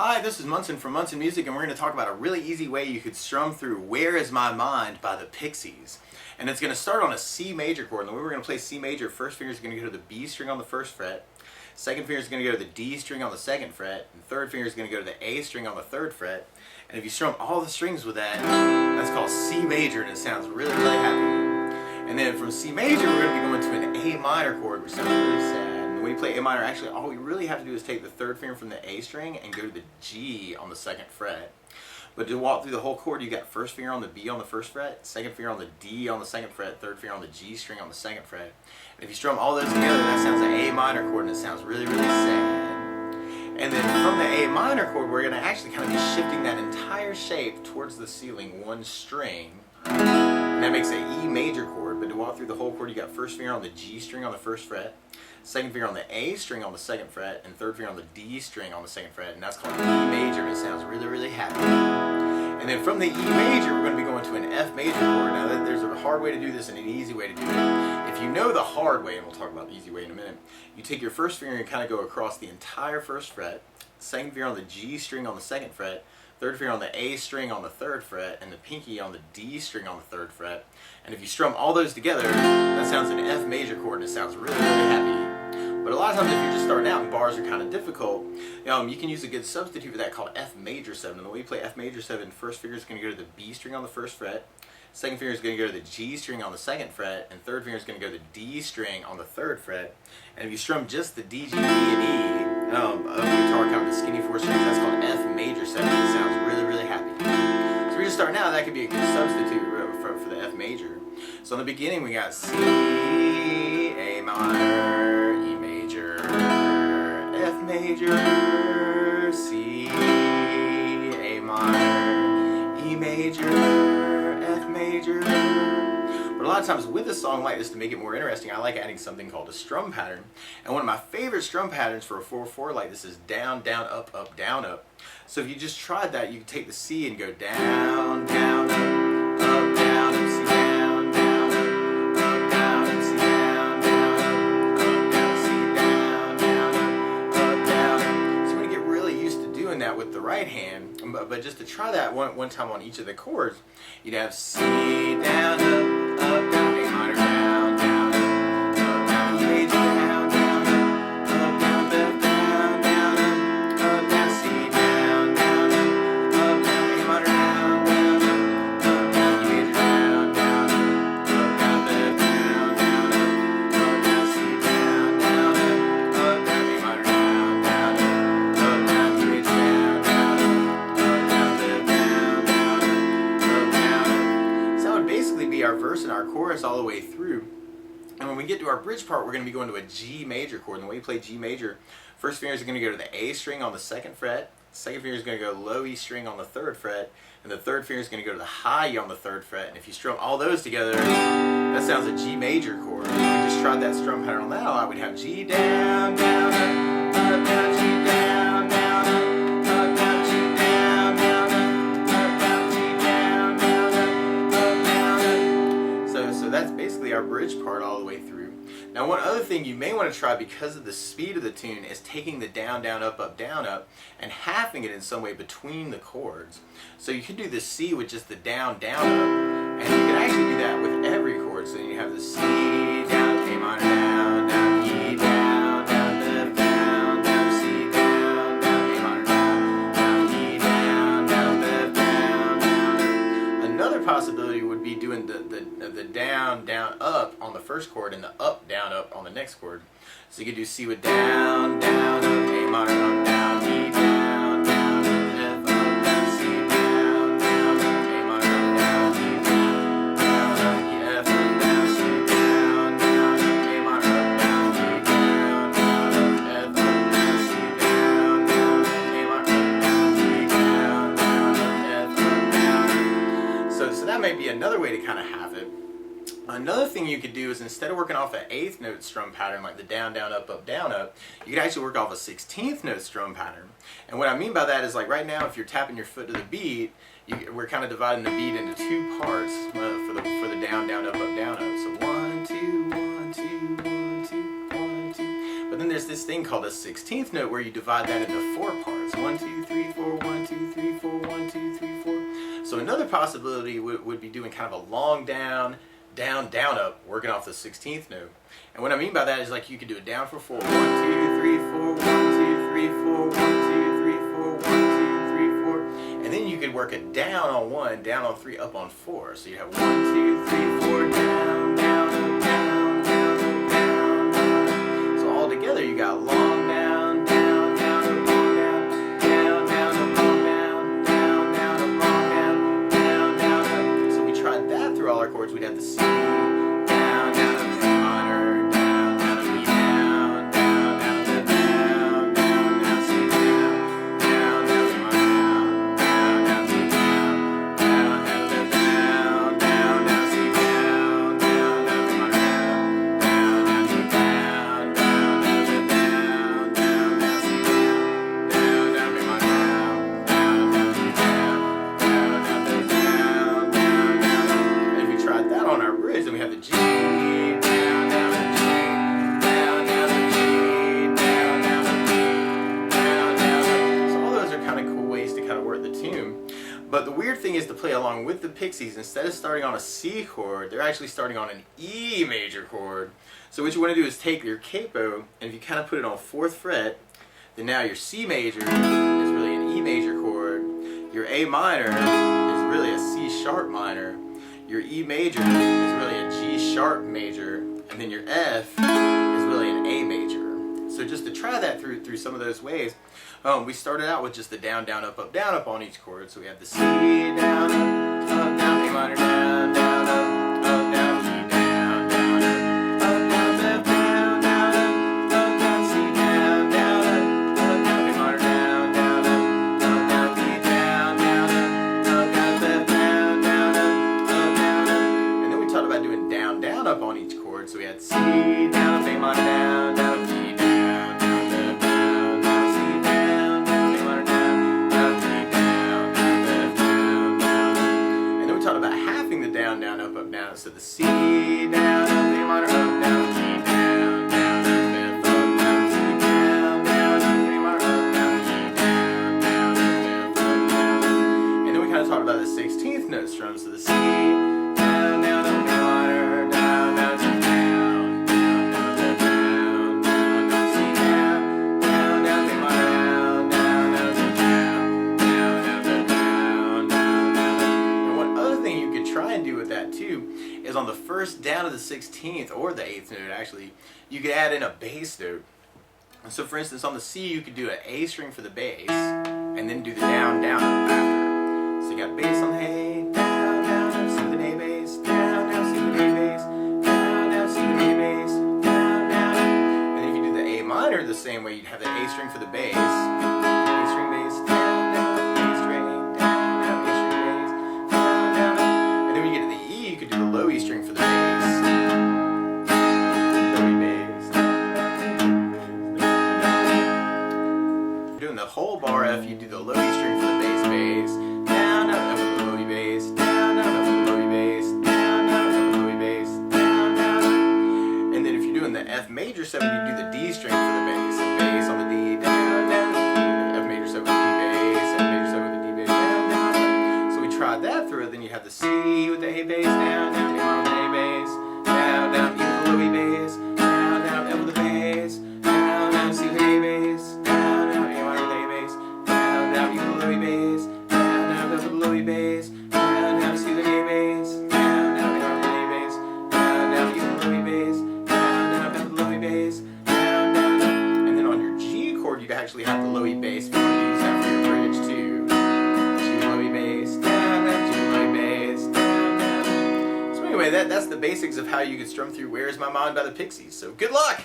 Hi, this is Munson from Munson Music, and we're going to talk about a really easy way you could strum through Where Is My Mind by the Pixies. And it's going to start on a C major chord. And the way we're going to play C major, first finger is going to go to the B string on the first fret, second finger is going to go to the D string on the second fret, and third finger is going to go to the A string on the third fret. And if you strum all the strings with that, that's called C major, and it sounds really, really happy. And then from C major, we're going to be going to an A minor chord, which sounds really sad. When we play A minor, actually all we really have to do is take the third finger from the A string and go to the G on the second fret. But to walk through the whole chord, you got first finger on the B on the first fret, second finger on the D on the second fret, third finger on the G string on the second fret. And if you strum all those together, that sounds like A minor chord, and it sounds really, really sad. And then from the A minor chord, we're going to actually kind of be shifting that entire shape towards the ceiling one string. And that makes an E major chord, but to walk through the whole chord, you got first finger on the G string on the first fret, second finger on the A string on the second fret, and third finger on the D string on the second fret, and that's called E major, and it sounds really, really happy. And then from the E major, we're going to be going to an F major chord. Now there's a hard way to do this and an easy way to do it. If you know the hard way, and we'll talk about the easy way in a minute, you take your first finger and kind of go across the entire first fret, second finger on the G string on the second fret, third finger on the A string on the third fret, and the pinky on the D string on the third fret. And if you strum all those together, that sounds an F major chord, and it sounds really, really happy. But a lot of times if you're just starting out and bars are kind of difficult, you can use a good substitute for that called F major 7. And the way you play F major 7, first finger is going to go to the B string on the first fret, second finger is going to go to the G string on the second fret, and third finger is going to go to the D string on the third fret. And if you strum just the D, G, D, and E of the guitar, kind of the skinny 4 strings, that's called F major 7. It sounds really, really happy. So if you're just starting out, that could be a good substitute for the F major. So in the beginning, we got C, A minor, E major, F major, C, A minor, E major, F major. But a lot of times with a song like this, to make it more interesting, I like adding something called a strum pattern. And one of my favorite strum patterns for a 4/4 like this is down, down, up, up, down, up. So if you just tried that, you could take the C and go down, down, up, down, and C, down, down, up, down, and C, down, down, up, down, C, down, down, up, down. So you're going to get really used to doing that with the right hand. But just to try that one time on each of the chords, you'd have C, down, up, down, A minor, down, down, up, down, E major, down, down, up, down, F, down, down, up, down, C, down, down, up, down, A minor, down, down, up, down, E major, down, down, up, down, F, down, down, up, down, C, down, down, up, down, A minor, down, down, up, down, E major, down, down, up, down, F, down, down, up, down. So that would basically be our verse and our chorus all the way through. And when we get to our bridge part, we're going to be going to a G major chord. And the way you play G major, first finger is going to go to the A string on the second fret, second finger is going to go low E string on the third fret, and the third finger is going to go to the high E on the third fret. And if you strum all those together, that sounds a G major chord. If we just tried that strum pattern on that a lot, we'd have G down, down, up, down, G down, down, up, down, G down, down, up, down, G down, down, up, down. So that's basically our bridge part all the way through. Now one other thing you may want to try, because of the speed of the tune, is taking the down, down, up, down, up, and halving it in some way between the chords. So you could do the C with just the down, down, up, and you can actually do that with every chord. So you have the C, down, A minor, down, down, E, down, down, F, down, down, C, down, down, A minor, down, down, E, down, down, F, down, down. Another possibility would be doing the down, down, up on the first chord and the up, down, up on the next chord. So you could do C with down, down, up, A minor, up, down, E, down, down, F, up, down, C, down, down, up, A minor, up, down, E, down, down, up, E, F, up, down, C, down, down, up, A minor, up, down, E, down, down, up, F, up, down, C, down, down, up, A minor, up, down, E, down, down, up, F, up, down. So that might be another way to kind of have it. Another thing you could do is, instead of working off an 8th note strum pattern like the down, down, up, down, up, you could actually work off a 16th note strum pattern. And what I mean by that is, like right now, if you're tapping your foot to the beat, we're kind of dividing the beat into 2 parts for the down, down, up, down, up. So 1, 2, 1, 2, 1, 2, 1, 2. But then there's this thing called a 16th note where you divide that into 4 parts. 1, 2, 3, 4, 1, 2, 3, 4, 1, 2, 3, 4. So another possibility would be doing kind of a long down, down, down, up, working off the 16th note. And what I mean by that is like you could do a down for 4. 1, 2, 3, 4, 1, 2, 3, 4, 1, 2, 3, 4, 1, 2, 3, 4. And then you could work a down on 1, down on 3, up on 4. So you have 1, 2, 3, 4, down, down, up, down, down, up, down, down. So all together you got long down, down, down, up, long down, down, down, up, long down, down, down, up, long down, down, down, up. So we tried that through all our chords. We'd have the C, down, down, up, A minor, down, down, up, B down, down, down, up, down, down, down, C down, down, down, A minor down, down, down, C down, down, down, up, down, down, down, C down, down, down, A minor down, down, down, D down, down, down, up, down, down, down, C down, down, down, A minor down, down, down, C down, down, down, down, down, down, down. And if we tried that on our bridge, then we have the G, down, down, up, G, down, down, up, G, down, down, up, G, down, down, up. So all those are kind of cool ways to kind of work the tune. But the weird thing is to play along with the Pixies, instead of starting on a C chord, they're actually starting on an E major chord. So what you want to do is take your capo, and if you kind of put it on 4th fret, then now your C major is really an E major chord. Your A minor is really a C sharp minor. Your E major is really a G sharp major. And then your F is really an A major. So just to try that through some of those ways, we started out with just the down, down, up on each chord. So we have the C, down, up, down, A minor, down, down, up, down, G, down, down, up, down, down, C, down, down, down, A minor, down, down, down, D, down, down, F, down, down, down. And then we talked about doing down, down, up on each chord. So we had C, down, up, A minor, down, down, G, down, down, F, down, down, C, down, down, A minor, down, down, D, down, down, F, down, down. And then we talked about halving the down, down, up, down. So the C, down, up, A minor, up, down, G, down, down, F, up, down, C, down, down, A minor, up, down, G, down, down, F, up, down. And then we kind of talked about the 16th note strum. So the C, down, down, up, A minor, down, down, G, down, down, down, F, down, down, down, C, down, down, down, A minor, down, down, down, G, down, down, down, F, down, down, down. And one other thing you could try and do with that too is on the first down of the 16th or the 8th note, actually, you could add in a bass note. So for instance, on the C, you could do an A string for the bass, and then do the down, down, up after. So you got bass on the A, down, down, up, C with an A bass, down, down, C with an A bass, down, down, C with an A bass, down, down, up. And then if you do the A minor the same way, you'd have the A string for the bass, A string bass, down, down, A string, down, down, A string bass, down, down, up. And then when you get to the E, you could do the low E string for the bass. Doing the whole bar F, you do the low E string for the bass, bass, down, up, with the low E bass, down, up, with the low E bass, down, up, with the low E bass, down, down, up. And then if you're doing the F major 7, you do the D string for the bass, so bass on the D, down, down, F major 7 with the D bass, F major 7 with the D bass, down, down, up. So we tried that through, then you have the C with the A bass, down, down, A minor with the A bass, down, down, E with the low E bass, down, down, F with the bass, down, down, C with the A bass, down, down, A minor with the A bass, down, down, E with the low E bass, down, down, F with the low E bass, down, down, C with the A bass, down, down, A minor with the A bass, down, down, E with the low E bass, down, down, F with the low E bass, down, down, up. And then on your G chord, you'd actually have the low E bass, but you use that for your bridge too. G low E bass, down, down, G low E bass, down, down. So anyway, that's the basics of how you could strum through Where Is My Mind by the Pixies. So good luck!